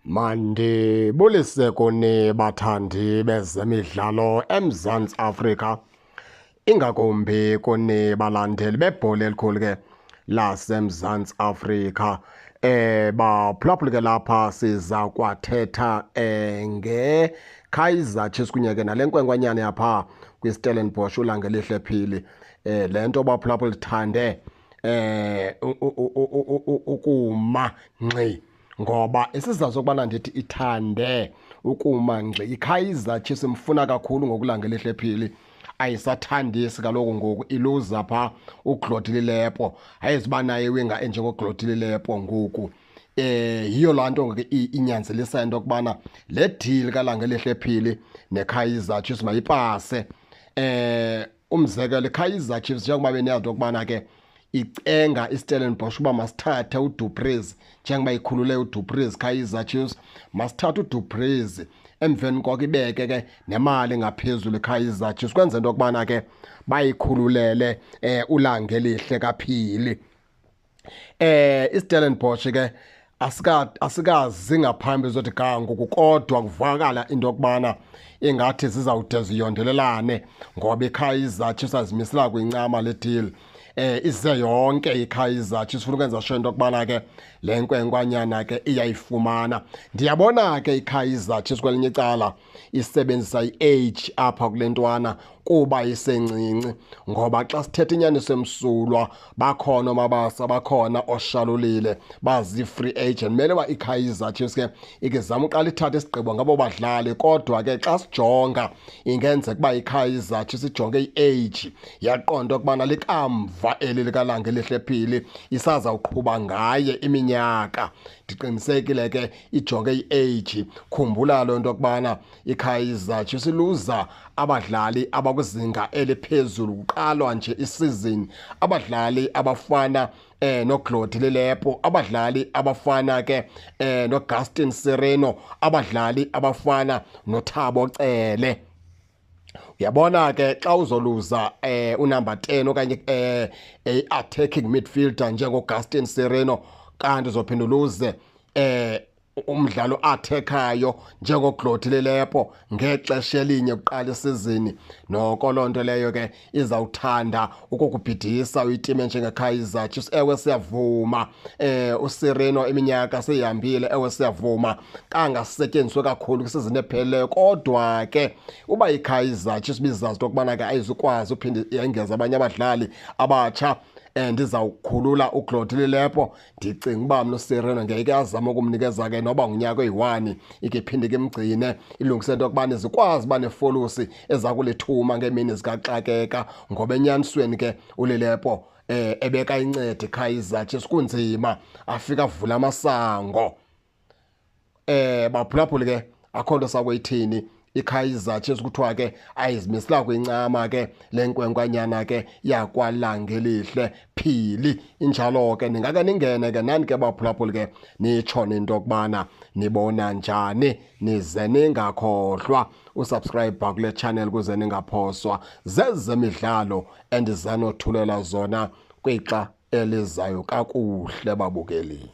Mandibulise kuni bathandi bezemidlalo eMzantsi Afrika, ingakumbi kuni balandeli bebhola elikhulu ke laseMzantsi Afrika. Baphulaphula ke lapha siza kwathetha ngeKaizer Chiefs kunye ke nale nkwenkwenyana yapha kwiStellenbosch uLangelihle Phili. Le nto baphulaphula lithande ukuma ngxi, ngoba isizathu sokubana ndithi ithande ukuma ngxi, iKaizer Chiefs imfuna kakhulu ngokuLangelihle Phili. Ayisathandisi kaloku ngoku iluza pha uGlotile Lepo, ayizuba naye iwinga enjengoGlotile Lepo ngoku. Yiyo laa nto ke inyanzelisa into yokubana le deal kaLangelihle Phili neKaizer Chiefs mayipase. Umzekelo, iKaizer Chiefs njengoba benayo into yokubana ke icenga iStellenbosch uba masithathe uDupreez, njengoba ikhulule uDupreez Kaizer Chiefs, masithathe uDupreez emveni koko ibeke ke nemali ngaphezulu iKaizer Chiefs kwenza into yokubana ke bayikhululele uLangelihle kaPhili. iStellenbosch ke asikazi ngaphambili zothi kangoku, kodwa kuvakala into yokubana ingathi zizawude ziyondelelane, ngoba iKaizer Chiefs azimisela kwincama le deal. Ize yonke iKaizer Chiefs funa ukwenza sure into yokubana ke le nkwenkwanyana ke iyayifumana. Ndiyabona ke iKaizer Chiefs kwelinye icala isebenzisa i-age apha kule ntwana kuba isencinci, ngoba xa sithetha inyaniso emsulwa bakhona oMabasa, bakhona oShalulile bazi-free agent. Mele uba iKaizer Chiefs ke ikizama uqala ithathe isigqibo ngabo badlali, kodwa ke xa sijonga ingenzeka uba iKaizer Chiefs ijonge i-age yaqonda ukubana likamva eli likaLangelihle Phili isazawuqhuba ngaye iminyaka. Ndiqinisekile ke ijonge i-age. Khumbula loo nto yokubana iKaizer Chiefs iluza abadlali abakwizinga eliphezulu kuqalwa nje isizini, abadlali abafana noGlotile Lepo, abadlali abafana ke noGustin Sereno, abadlali abafana noThabo Cele. Uyabona ke xa uzoluza unumber 10 okanye attacking midfielder njengoGustin Sereno, kanti uzophinda uluze umdlalo athekayo njengoGlotile Lepo ngexesha elinye kuqala isizini, noko loo nto leyo ke izawuthanda ukukubhidisa uyitimu enjengeKaizer Chiefs. Ewe siyavuma uSereno iminyaka seyihambile, ewe siyavuma kangasetyenziswe kakhulu kwisizini ephelileyo, kodwa ke uba iKaizer Chiefs bizazi ukubana ke ayizukwazi uphinde yengeza abanye abadlali abatsha, ndizawukhulula uGlotile Lepo, ndicinga uba mna uSereno ngeke azame ukumnikeza ke noba ngunyaka oyi-1 ike iphinde ke imgcine ilungise into yokubana zikwazi uba nefolusi eza kulithuma ngeemini zikaxakeka, ngoba enyanisweni ke uLilepo ebeka incede iKaizer Chiefs kunzima, afika avula amasango. Baphulaphuli ke akho nto sakuyithini, iKaizer Chiefs kuthiwa ke ayizimisela kwincama ke le nkwenkwanyana ke yakwaLangelihle Phili. Injalo ke ningake ningene ke nani ke baphulaphuli ke nitsho into yokubana nibona njani, nize ningakhohlwa usubscribe kule channel kuze ningaphoswa zezemidlalo endizanothulela zona kwixa elizayo kakuhle babukeli.